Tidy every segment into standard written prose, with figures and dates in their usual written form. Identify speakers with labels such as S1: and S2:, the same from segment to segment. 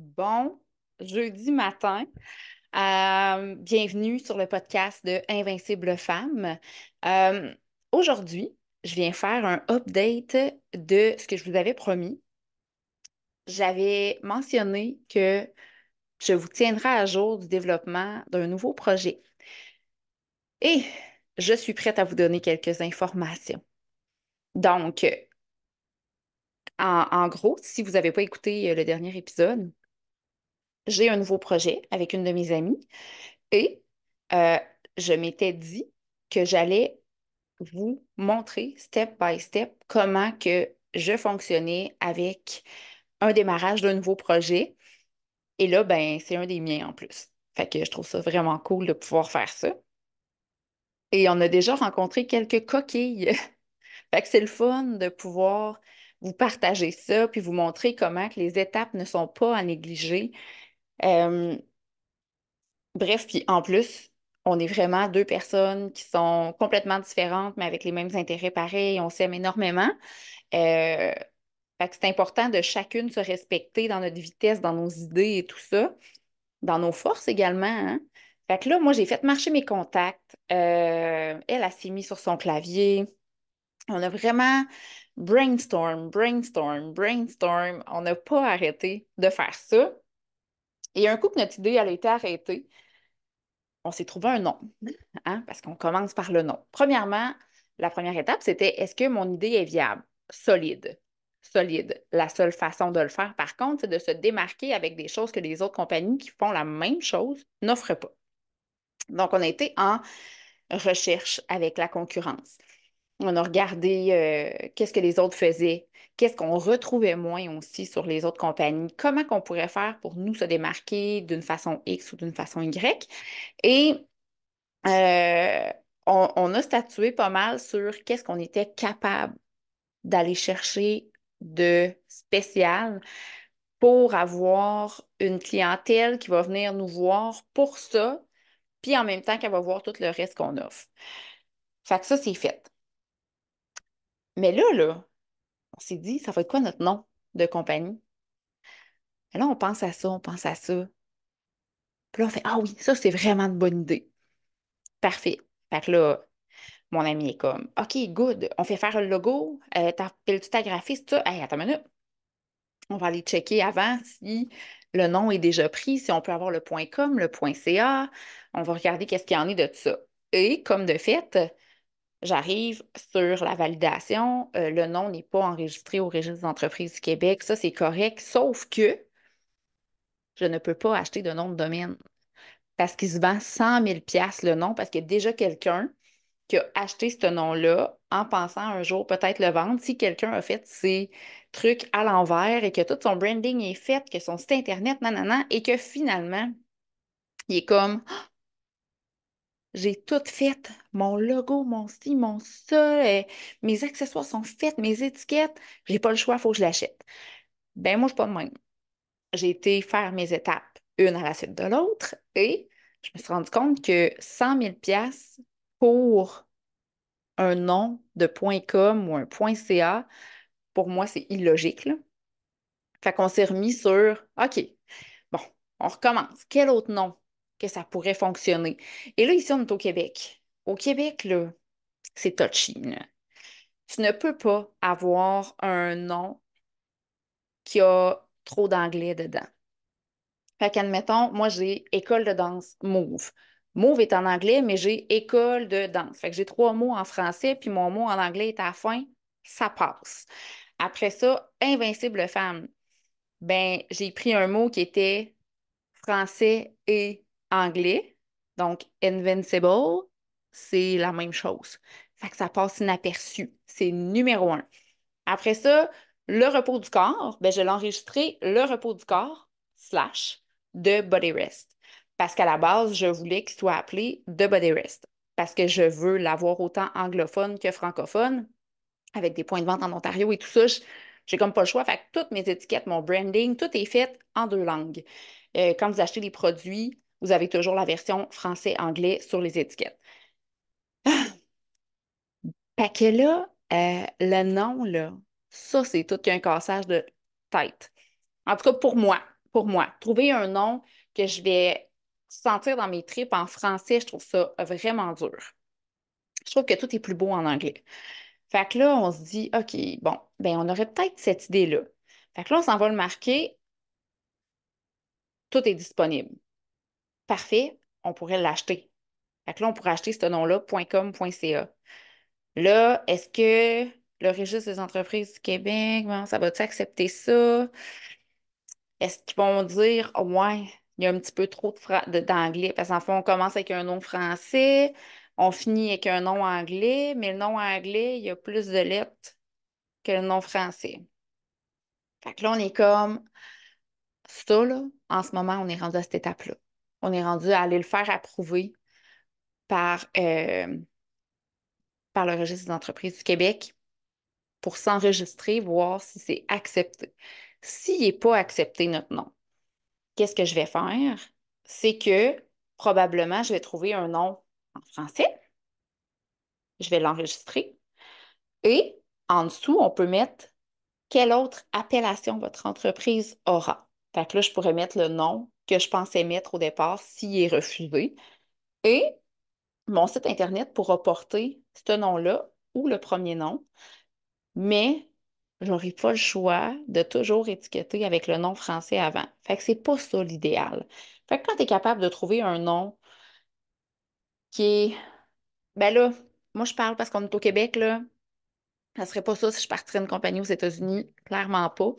S1: Bon jeudi matin. Bienvenue sur le podcast de Invincible Femme. Euh, Aujourd'hui, je viens faire un update de ce que je vous avais promis. J'avais mentionné que je vous tiendrai à jour du développement d'un nouveau projet et je suis prête à vous donner quelques informations. Donc, en gros, si vous n'avez pas écouté le dernier épisode, j'ai un nouveau projet avec une de mes amies. Et euh, je m'étais dit que j'allais vous montrer step by step comment que je fonctionnais avec un démarrage d'un nouveau projet. Et là, ben, c'est un des miens en plus. Fait que je trouve ça vraiment cool de pouvoir faire ça. Et on a déjà rencontré quelques coquilles. Fait que c'est le fun de pouvoir vous partager ça, puis vous montrer comment que les étapes ne sont pas à négliger. Euh, Bref, puis en plus, on est vraiment deux personnes qui sont complètement différentes, mais avec les mêmes intérêts pareils. On s'aime énormément. Euh, Fait que c'est important de chacune se respecter dans notre vitesse, dans nos idées et tout ça, dans nos forces également, hein. Fait que là, moi, j'ai fait marcher mes contacts. Elle s'est mise sur son clavier. On a vraiment brainstorm, brainstorm, brainstorm. On n'a pas arrêté de faire ça. Et un coup que notre idée, elle a été arrêtée, on s'est trouvé un nom, hein, parce qu'on commence par le nom. Premièrement, la première étape, c'était est-ce que mon idée est viable? Solide. Solide. La seule façon de le faire, par contre, c'est de se démarquer avec des choses que les autres compagnies qui font la même chose n'offrent pas. Donc, on a été en recherche avec la concurrence. On a regardé qu'est-ce que les autres faisaient, qu'est-ce qu'on retrouvait moins aussi sur les autres compagnies, comment qu'on pourrait faire pour nous se démarquer d'une façon X ou d'une façon Y. Et euh, on a statué pas mal sur qu'est-ce qu'on était capable d'aller chercher de spécial pour avoir une clientèle qui va venir nous voir pour ça, puis en même temps qu'elle va voir tout le reste qu'on offre. Fait que ça, c'est fait. Mais là, on s'est dit, ça va être quoi notre nom de compagnie? Et là, on pense à ça, on pense à ça. Puis là, on fait, ah oui, ça, c'est vraiment une bonne idée. Parfait. Fait que là, mon ami est comme, OK, good, on fait faire le logo, t'appelles-tu ta graphiste, ça? Hey, attends une minute, on va aller checker avant si le nom est déjà pris, si on peut avoir le .com, le .ca, on va regarder qu'est-ce qu'il y en est de ça. Et comme de fait, j'arrive sur la validation, le nom n'est pas enregistré au registre des entreprises du Québec, ça c'est correct, sauf que je ne peux pas acheter de nom de domaine parce qu'il se vend 100 000 $ le nom parce qu'il y a déjà quelqu'un qui a acheté ce nom-là en pensant un jour peut-être le vendre. Si quelqu'un a fait ses trucs à l'envers et que tout son branding est fait, que son site Internet, nanana, et que finalement, il est comme, ah, j'ai tout fait, mon logo, mon style, mon ça, mes accessoires sont faits, mes étiquettes, j'ai pas le choix, il faut que je l'achète. Ben moi, je suis pas de même. J'ai été faire mes étapes une à la suite de l'autre et je me suis rendu compte que 100 000 $ pour un nom de .com ou un .ca, pour moi, c'est illogique, là. Fait qu'on s'est remis sur, OK, bon, on recommence. Quel autre nom que ça pourrait fonctionner? Et là, ici, on est au Québec. Au Québec, là, c'est touchy, là. Tu ne peux pas avoir un nom qui a trop d'anglais dedans. Fait qu'admettons, moi, j'ai école de danse Move. Move est en anglais, mais j'ai école de danse. Fait que j'ai trois mots en français, puis mon mot en anglais est à la fin. Ça passe. Après ça, Invincible femme. Ben, j'ai pris un mot qui était français et anglais. Donc, Invincible, c'est la même chose. Fait que ça passe inaperçu. C'est numéro un. Après ça, le repos du corps, ben, je l'ai enregistré le repos du corps slash de Body Rest. Parce qu'à la base, je voulais qu'il soit appelé The Body Rest. Parce que je veux l'avoir autant anglophone que francophone, avec des points de vente en Ontario et tout ça. J'ai comme pas le choix. Fait que toutes mes étiquettes, mon branding, tout est fait en deux langues. Quand vous achetez des produits, vous avez toujours la version français-anglais sur les étiquettes. Fait que là, le nom, là, ça, c'est tout qu'un cassage de tête. En tout cas, pour moi. pour moi. Trouver un nom que je vais sentir dans mes tripes en français, je trouve ça vraiment dur. Je trouve que tout est plus beau en anglais. Fait que là, on se dit, OK, bon, ben on aurait peut-être cette idée-là. Fait que là, on s'en va le marquer, tout est disponible. Parfait, on pourrait l'acheter. Fait que là, on pourrait acheter ce nom-là, .com.ca. Là, est-ce que le registre des entreprises du Québec, bon, ça va-tu accepter ça? Est-ce qu'ils vont dire, oh, ouais, il y a un petit peu trop d'anglais? Parce qu'en fond, on commence avec un nom français, on finit avec un nom anglais, mais le nom anglais, il y a plus de lettres que le nom français. Fait que là, on est comme ça, là, en ce moment, on est rendu à cette étape-là. On est rendu à aller le faire approuver par, par le registre des entreprises du Québec pour s'enregistrer, voir si c'est accepté. S'il n'est pas accepté, notre nom, qu'est-ce que je vais faire? C'est que probablement, je vais trouver un nom en français, je vais l'enregistrer et en dessous, on peut mettre quelle autre appellation votre entreprise aura. Fait que là, je pourrais mettre le nom que je pensais mettre au départ s'il est refusé et mon site Internet pourra porter ce nom-là ou le premier nom, mais j'aurai pas le choix de toujours étiqueter avec le nom français avant. Fait que c'est pas ça l'idéal. Fait que quand tu es capable de trouver un nom qui est, ben là, moi je parle parce qu'on est au Québec, là, ça serait pas ça si je partirais une compagnie aux États-Unis, clairement pas.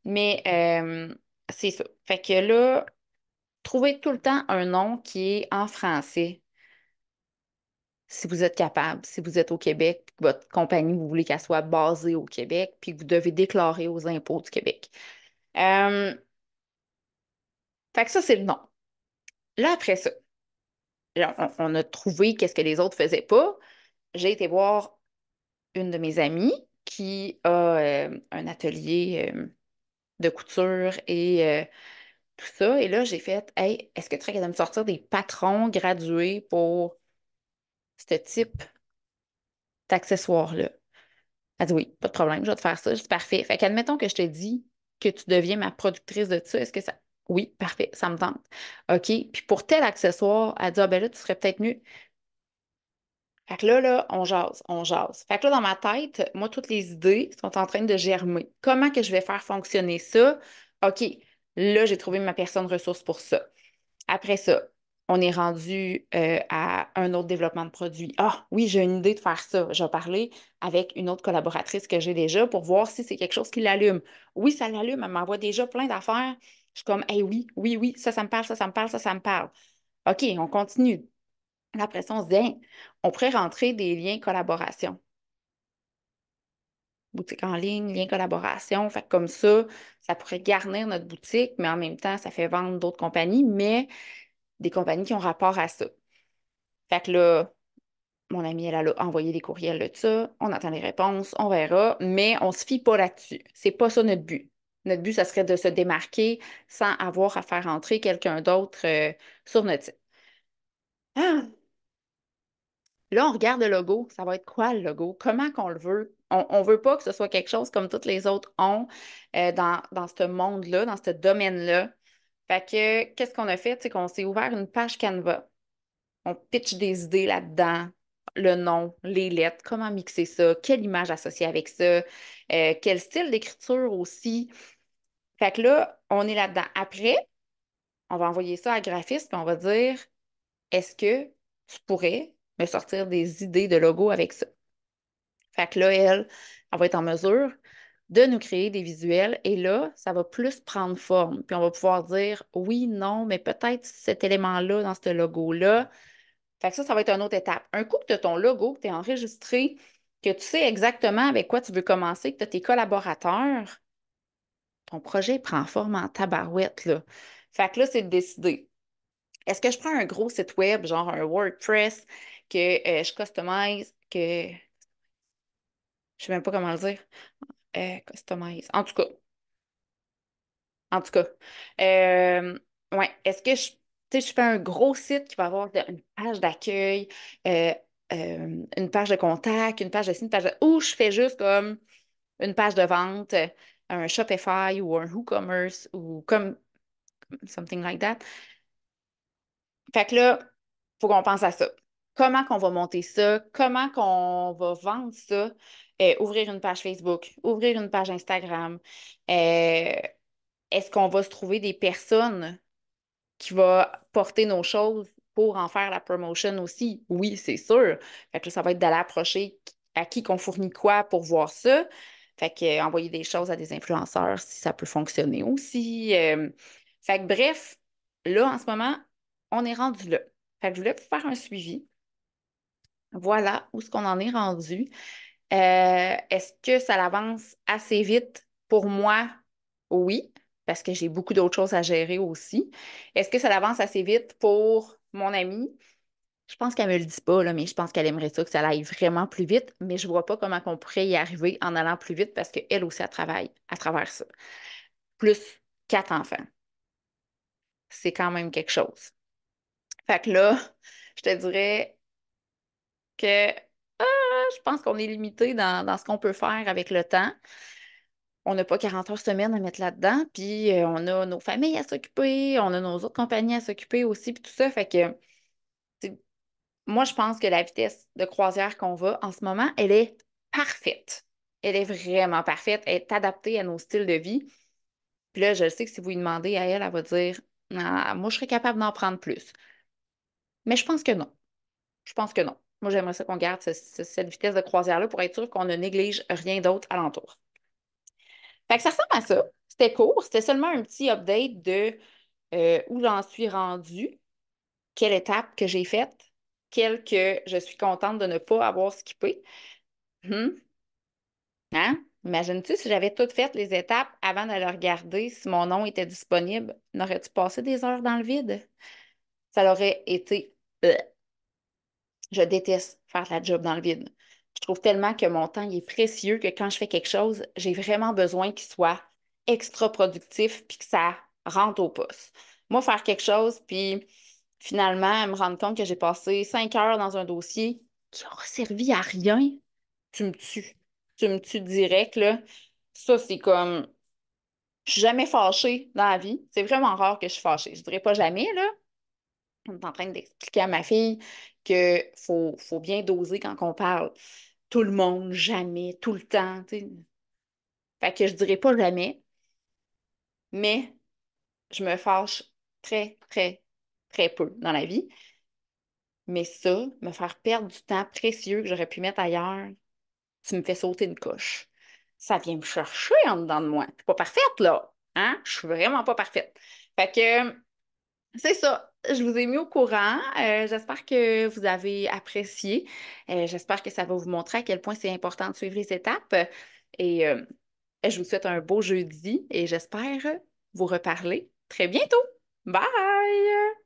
S1: Mais c'est ça. Fait que là, trouvez tout le temps un nom qui est en français, si vous êtes capable, si vous êtes au Québec, puis que votre compagnie, vous voulez qu'elle soit basée au Québec, puis que vous devez déclarer aux impôts du Québec. Euh, Fait que ça, c'est le nom. Là, après ça, là, on a trouvé qu'est-ce que les autres faisaient pas. J'ai été voir une de mes amies qui a un atelier de couture et tout ça. Et là, j'ai fait, hey, est-ce que tu serais capable de me sortir des patrons gradués pour ce type d'accessoire-là? Elle dit oui, pas de problème, je vais te faire ça. Je dis parfait. Fait qu'admettons que je te dis que tu deviens ma productrice de ça. Est-ce que ça. Oui, parfait, ça me tente. OK. Puis pour tel accessoire, elle dit, ah ben là, tu serais peut-être mieux. Fait que là, on jase, on jase. Fait que là, dans ma tête, moi, toutes les idées sont en train de germer. Comment que je vais faire fonctionner ça? OK, là, j'ai trouvé ma personne ressource pour ça. Après ça, on est rendu à un autre développement de produit. Ah, oui, j'ai une idée de faire ça. Je vais parler avec une autre collaboratrice que j'ai déjà pour voir si c'est quelque chose qui l'allume. Oui, ça l'allume, elle m'envoie déjà plein d'affaires. Je suis comme, hey, oui, oui, oui, ça me parle, ça me parle, ça me parle. OK, on continue. Là, après ça, on se dit, hey, on pourrait rentrer des liens collaboration. Boutique en ligne, lien collaboration. Fait que comme ça pourrait garnir notre boutique, mais en même temps, ça fait vendre d'autres compagnies, mais des compagnies qui ont rapport à ça. Fait que là, mon amie, elle a envoyé des courriels de ça. On attend les réponses, on verra, mais on se fie pas là-dessus. C'est pas ça notre but. Notre but, ça serait de se démarquer sans avoir à faire entrer quelqu'un d'autre sur notre site. Ah, là, on regarde le logo. Ça va être quoi le logo? Comment qu'on le veut? On veut pas que ce soit quelque chose comme toutes les autres ont dans ce monde-là, dans ce domaine-là. Fait que, qu'est-ce qu'on a fait? C'est qu'on s'est ouvert une page Canva. On pitch des idées là-dedans, le nom, les lettres, comment mixer ça, quelle image associer avec ça, quel style d'écriture aussi. Fait que là, on est là-dedans. Après, on va envoyer ça à la graphiste, puis on va dire, est-ce que tu pourrais me sortir des idées de logo avec ça? Fait que là, elle va être en mesure de nous créer des visuels et là, ça va plus prendre forme. Puis on va pouvoir dire oui, non, mais peut-être cet élément-là dans ce logo-là. Fait que ça va être une autre étape. Un coup que tu as ton logo, que tu es enregistré, que tu sais exactement avec quoi tu veux commencer, que tu as tes collaborateurs, ton projet prend forme en tabarouette, là. Fait que là, c'est de décider. Est-ce que je prends un gros site web, genre un WordPress, que je customise, que je sais même pas comment le dire, customise. En tout cas. Euh, ouais, est-ce que tu sais, je fais un gros site qui va avoir une page d'accueil, euh, une page de contact, une page de site, une page de... ou je fais juste comme une page de vente, un Shopify ou un WooCommerce ou comme something like that. Fait que là, faut qu'on pense à ça. Comment qu'on va monter ça? Comment qu'on va vendre ça? Ouvrir une page Facebook, ouvrir une page Instagram. Euh, Est-ce qu'on va se trouver des personnes qui vont porter nos choses pour en faire la promotion aussi? Oui, c'est sûr. Fait que là, ça va être d'aller approcher à qui qu'on fournit quoi pour voir ça. Fait que envoyer des choses à des influenceurs si ça peut fonctionner aussi. Fait que bref, là, en ce moment, on est rendu là. Fait que je voulais vous faire un suivi. Voilà où est-ce qu'on en est rendu. Est-ce que ça avance assez vite pour moi? Oui, parce que j'ai beaucoup d'autres choses à gérer aussi. Est-ce que ça avance assez vite pour mon amie? Je pense qu'elle me le dit pas, là, mais je pense qu'elle aimerait ça que ça aille vraiment plus vite, mais je vois pas comment on pourrait y arriver en allant plus vite parce qu'elle aussi, elle travaille à travers ça. Plus 4 enfants. C'est quand même quelque chose. Fait que là, je te dirais que je pense qu'on est limité dans ce qu'on peut faire avec le temps. On n'a pas 40 heures semaine à mettre là-dedans, puis on a nos familles à s'occuper, on a nos autres compagnies à s'occuper aussi, puis tout ça. Fait que c'est- moi, je pense que la vitesse de croisière qu'on va en ce moment, elle est parfaite. Elle est vraiment parfaite. Elle est adaptée à nos styles de vie. Puis là, je sais que si vous lui demandez à elle, elle va dire, ah, moi, je serais capable d'en prendre plus. Mais je pense que non. Je pense que non. Moi, j'aimerais ça qu'on garde cette vitesse de croisière-là pour être sûr qu'on ne néglige rien d'autre alentour. Fait que ça ressemble à ça. C'était court. C'était seulement un petit update de où j'en suis rendue, quelle étape que j'ai faite, quelle que je suis contente de ne pas avoir skippé. Hum, Hein? Imagines-tu si j'avais toutes faites les étapes avant de le regarder, si mon nom était disponible, n'aurais-tu passé des heures dans le vide? Ça aurait été... Je déteste faire la job dans le vide. Je trouve tellement que mon temps il est précieux que quand je fais quelque chose, j'ai vraiment besoin qu'il soit extra productif puis que ça rentre au poste. Moi, faire quelque chose, puis finalement, me rendre compte que j'ai passé 5 heures dans un dossier qui n'aura servi à rien, tu me tues. Tu me tues direct, là. Ça, c'est comme... Je suis jamais fâchée dans la vie. C'est vraiment rare que je suis fâchée. Je dirais pas jamais, là. On est en train d'expliquer à ma fille que faut bien doser quand on parle. Tout le monde, jamais, tout le temps, tu sais. Fait que je dirais pas jamais, mais je me fâche très, très, très peu dans la vie. Mais ça, me faire perdre du temps précieux que j'aurais pu mettre ailleurs, tu me fais sauter une couche. Ça vient me chercher en dedans de moi. Je suis pas parfaite, là. Hein? Je suis vraiment pas parfaite. Fait que c'est ça. Je vous ai mis au courant. J'espère que vous avez apprécié. J'espère que ça va vous montrer à quel point c'est important de suivre les étapes. Et je vous souhaite un beau jeudi et j'espère vous reparler très bientôt. Bye!